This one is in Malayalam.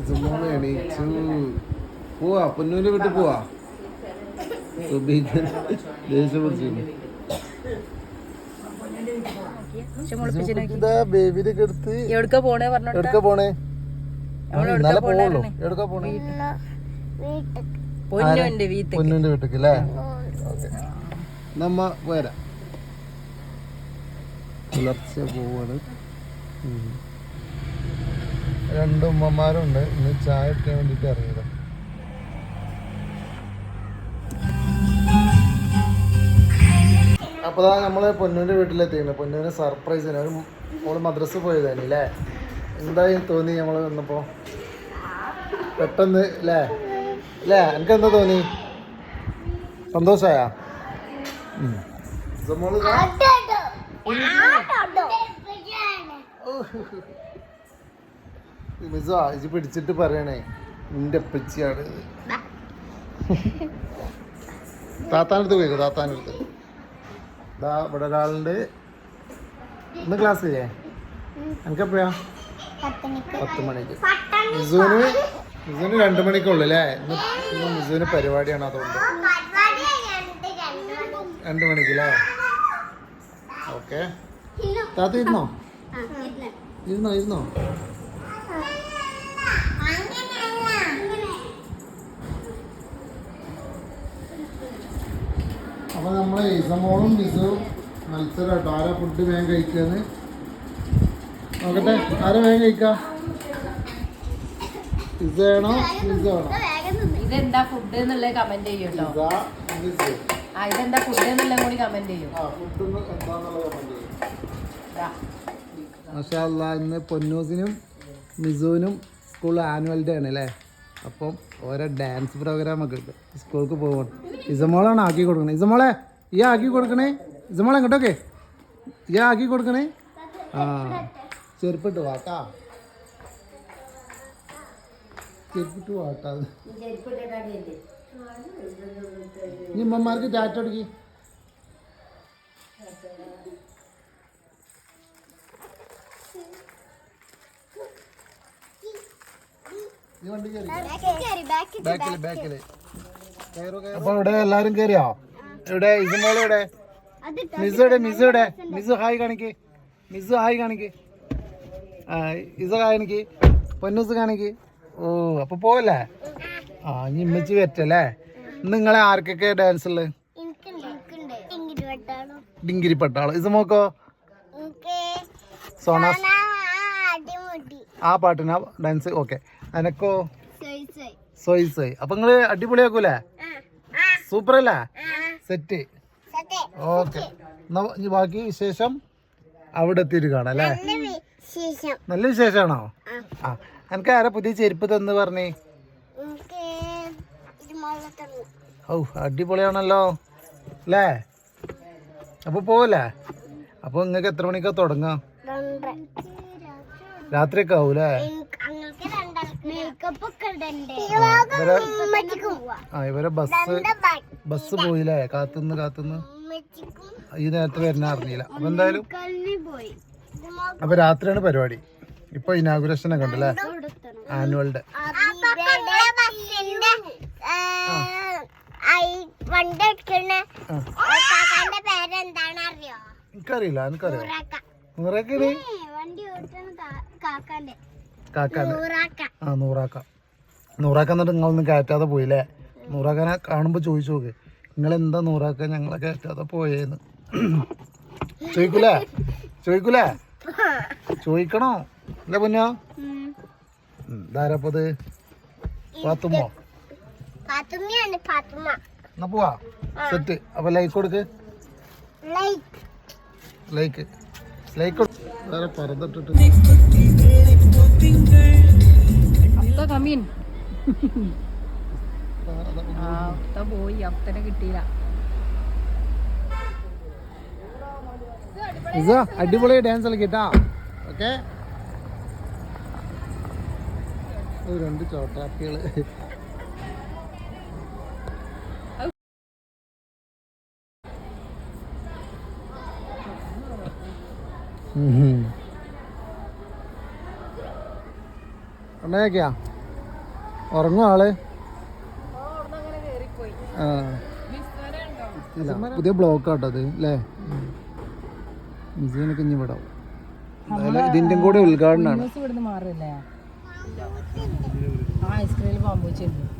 ഇസുമോള് എണീച്ചു. പോവാ, പൊന്നൂന്റെ വീട്ടിൽ പോവാ. ദേഷ്യം പിടിച്ചു. ബേബിനെ എടുത്ത് എവിടക്ക പോണേ? ഇന്നലെ പോവുള്ളൂ. എവിടക്ക പോണേ? പൊന്നൂന്റെ വീട്ടിക്ക് അല്ലേ? ഓക്കെ, നമ്മ വരാം. പുലർച്ചെ പോവാണ്. രണ്ട് ഉമ്മമാരുണ്ട്. ഇന്ന് ചായ എടുക്കാൻ വേണ്ടിട്ട് ഇറങ്ങിയത്. അപ്പൊ നമ്മള് പൊന്നൂന്റെ വീട്ടിലെത്തിയാണ്. പൊന്നൂന് സർപ്രൈസ് ആണ്. മോള് മദ്രസ പോയതാണ് അല്ലേ? എന്തായാലും തോന്നി നമ്മള് വന്നപ്പോ പെട്ടെന്ന് അല്ലേ? എനിക്കെന്താ തോന്നി? സന്തോഷായ? മിസോ ഇത് പിടിച്ചിട്ട് പറയണേ നിന്റെ അപ്പച്ചിയാണ്. താത്താനടുത്ത് പോയിക്കോ. താത്താനടുത്ത് ഇവിടെ ഒരാളുണ്ട്. ഇന്ന് ക്ലാസ് ഇല്ലേ? എനിക്കെപ്പോഴാ? 10 മണിക്ക്. മിസുവിന് 2 മണിക്കുള്ളൂ അല്ലേ? ഇന്ന് മിസുവിന് പരിപാടിയാണ്. അതുകൊണ്ട് 2 മണിക്കല്ലേ? ഓക്കെ. താത്ത ഇരുന്നോ? അപ്പൊ നമ്മളെ ഇസമോളും മിസുവും മത്സരം കേട്ടോ. ആരാ ഫുഡ് വേഗം കഴിക്കാന്ന് നോക്കട്ടെ. ആരാ വേഗം കഴിക്ക? ഇതാണോ മിസാണോ? ഇതെന്താ ഫുഡ് എന്നുള്ള കമന്റ് ചെയ്യൂട്ടോ. ഇതെന്താ ഫുഡ് എന്നുള്ള കൂടി കമന്റ് ചെയ്യും. മാഷാ അല്ലാ, ഇന്ന് പൊന്നൂസിനും മിസുവിനും സ്കൂൾ ആനുവൽ ഡേ ആണ് അല്ലേ? അപ്പം ഓരോ ഡാൻസ് പ്രോഗ്രാമൊക്കെ ഉണ്ട്. സ്കൂൾക്ക് പോകണം. ഇസമോളാണ് ആക്കി കൊടുക്കണേ. ഇസമോളെ ഈ ആക്കി കൊടുക്കണേ. ഇസമോളെ എങ്ങോട്ടൊക്കെ ഈ ആക്കി കൊടുക്കണേ. ആ, ചെരുപ്പിട്ട് വാട്ടാ. ഇനി ഉമ്മമാർക്ക് ടാറ്റ കൊടുക്കി. അപ്പൊ ഇവിടെ എല്ലാരും കേറിയോ? ഇവിടെ ഇസുമോളെ എവിടെ? മിസ് ഹായ് കാണിക്ക്. ഇസ കാണിക്ക്. പൊന്നൂസ് കാണിക്ക്. ഓ, അപ്പൊ പോവല്ലേ? ആ, ഇനി ഇമ്മച്ചി പറ്റല്ലേ? നിങ്ങളെ ആർക്കൊക്കെ ഡാൻസ് ഉള്ളത്? ഡിങ്കിരി പട്ടാളോ. ഇസുമോക്കോ? സോണാസ് ആ പാട്ടിനാ ഡാൻസ്. ഓക്കെ. എനക്കോ? സോയ്. അപ്പൊ നിങ്ങള് അടിപൊളിയാക്കൂലേ? സൂപ്പർ അല്ലേ? സെറ്റ്. ഓക്കെ. ബാക്കി വിശേഷം അവിടെ എത്തിയിട്ട് കാണാം അല്ലേ? നല്ല വിശേഷമാണോ? ആ, എനിക്ക് ആരാ പുതിയ ചെരുപ്പ് തന്ന് പറഞ്ഞേ? ഓ, അടിപൊളിയാണല്ലോ അല്ലേ? അപ്പൊ പോവല്ലേ? അപ്പൊ നിങ്ങക്ക് എത്ര മണിക്കാ തുടങ്ങാ? രാത്രിയൊക്കെ ആവൂലേ? ഇവരെ ബസ് പോയില്ലേ? കാത്തുനിന്ന് ഈ നേരത്തെ വരുന്ന അറിഞ്ഞില്ല. അപ്പൊ എന്തായാലും അപ്പൊ രാത്രിയാണ് പരിപാടി. ഇപ്പൊ ഇനാഗുറേഷൻ ഒക്കെ ഉണ്ടല്ലേ? Annual day. എനിക്കറിയില്ല. നൂറാക്കണേ? നൂറാക്ക എന്നിട്ട് നിങ്ങളൊന്നും കയറ്റാതെ പോയില്ലേ? നൂറാക്കാനെ കാണുമ്പോ ചോദിച്ചു നോക്ക്, നിങ്ങളെന്താ നൂറാക്ക ഞങ്ങളെ കയറ്റാതെ പോയേന്ന് ചോദിക്കൂലേ? ചോദിക്കണോ അല്ലേ പൊന്നോ? ധാരപ്പത് പാത്തുമ്മോ? എന്നാ പോവാ. സെറ്റ്. അപ്പൊ ലൈക്ക് കൊടുക്ക്. ലൈക്ക് വേറെ പറന്നിട്ടിട്ട് പോയി. അപ്പനെ കിട്ടിയില്ല. അടിപൊളി ഡാൻസ് കളിക്കട്ടാ. ഓക്കെ. 2 ചോട്ടാപ്പികള്. ഉണ്ടാക്കിയാ ഉറങ്ങും ആള് ആ ഇല്ല, പുതിയ ബ്ലോക്ക് ആട്ടോ അത് അല്ലേ? മിസുവിനൊക്കെ ഇനി വിടാം. എന്തായാലും ഇതിൻ്റെ കൂടെ ഉദ്ഘാടനമാണ്. ഇവിടുന്ന് മാറില്ലേ ഐസ്ക്രീമിൽ പാമ്പ് വെച്ചിട്ടുണ്ട്.